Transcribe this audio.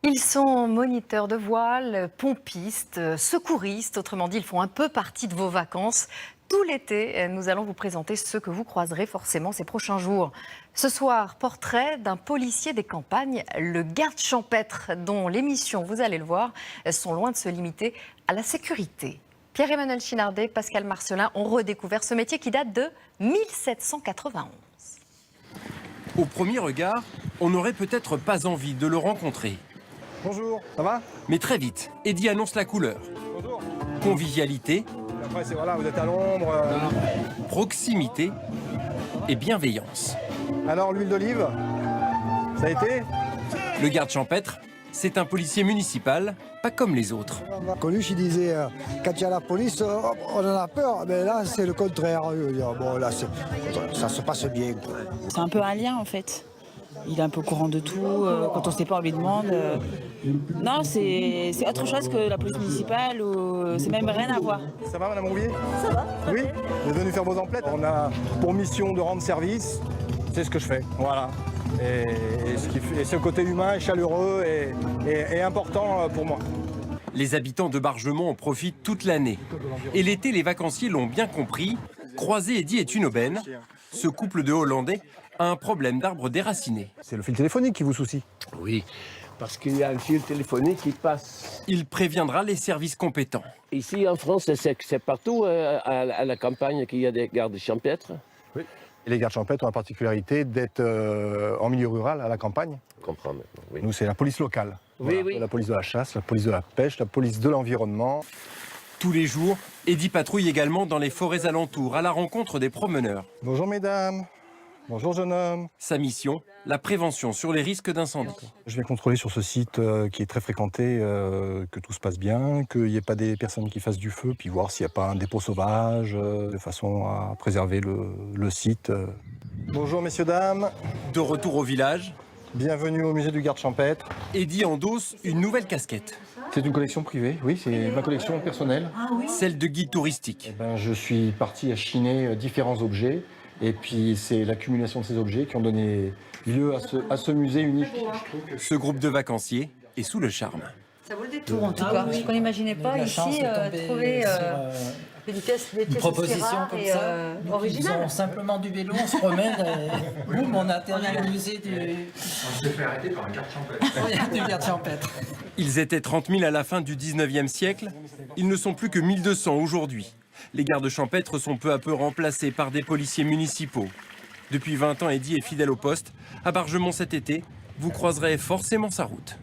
Ils sont moniteurs de voile, pompistes, secouristes, autrement dit, ils font un peu partie de vos vacances. Tout l'été, nous allons vous présenter ceux que vous croiserez forcément ces prochains jours. Ce soir, portrait d'un policier des campagnes, le garde champêtre, dont les missions, vous allez le voir, sont loin de se limiter à la sécurité. Pierre-Emmanuel Chinardet, Pascal Marcelin ont redécouvert ce métier qui date de 1791. Au premier regard, on n'aurait peut-être pas envie de le rencontrer. Bonjour, ça va? Mais très vite, Eddy annonce la couleur. Bonjour. Convivialité, Et après, c'est voilà, vous êtes à l'ombre. proximité et bienveillance. Alors, l'huile d'olive, ça a été? Le garde champêtre, c'est un policier municipal, pas comme les autres. Coluche, il disait, quand il y a la police, on en a peur. Mais là, c'est le contraire. Bon, là, ça se passe bien. C'est un peu un lien, en fait. Il est un peu au courant de tout. Quand on ne sait pas, on lui demande. Non, c'est autre chose que la police municipale. C'est même rien à voir. Ça va, Madame Rouvier? Ça va. Oui? Vous êtes venu faire vos emplettes? On a pour mission de rendre service. C'est ce que je fais. Voilà. Et ce côté humain et chaleureux est important pour moi. Les habitants de Bargemont en profitent toute l'année. Et l'été, les vacanciers l'ont bien compris. Croiser Eddy est une aubaine. Ce couple de Hollandais a un problème d'arbre déraciné. C'est le fil téléphonique qui vous soucie? Oui, parce qu'il y a un fil téléphonique qui passe. Il préviendra les services compétents. Ici en France, c'est partout à la campagne qu'il y a des gardes champêtres. Oui. Et les gardes champêtres ont la particularité d'être en milieu rural, à la campagne. Je comprends maintenant, oui. Nous, c'est la police locale. Oui, Voilà. oui. La police de la chasse, la police de la pêche, la police de l'environnement. Tous les jours, Eddy patrouille également dans les forêts alentours, à la rencontre des promeneurs. Bonjour mesdames. Bonjour jeune homme. Sa mission, la prévention sur les risques d'incendie. Je viens contrôler sur ce site qui est très fréquenté, que tout se passe bien, qu'il n'y ait pas des personnes qui fassent du feu, puis voir s'il n'y a pas un dépôt sauvage, de façon à préserver le site. Bonjour messieurs, dames. De retour au village, Bienvenue au musée du garde champêtre. Eddy endosse une nouvelle casquette, C'est une collection privée, oui, c'est ma collection personnelle. celle de guide touristique. Je suis parti à chiner différents objets, et puis c'est l'accumulation de ces objets qui ont donné lieu à ce musée unique. Ce groupe de vacanciers est sous le charme. Ça vaut le détour en tout cas, parce qu'on n'imaginait pas ici trouver des pièces une proposition aussi rares comme et ça. Nous originales. faisons simplement du vélo, on se promène, et boum, on atterrit au musée On s'est fait arrêter par un garde champêtre. du garde champêtre. Ils étaient 30 000 à la fin du 19e siècle. Ils ne sont plus que 1200 aujourd'hui. Les gardes champêtres sont peu à peu remplacés par des policiers municipaux. Depuis 20 ans, Eddy est fidèle au poste. À Bargemont cet été, vous croiserez forcément sa route.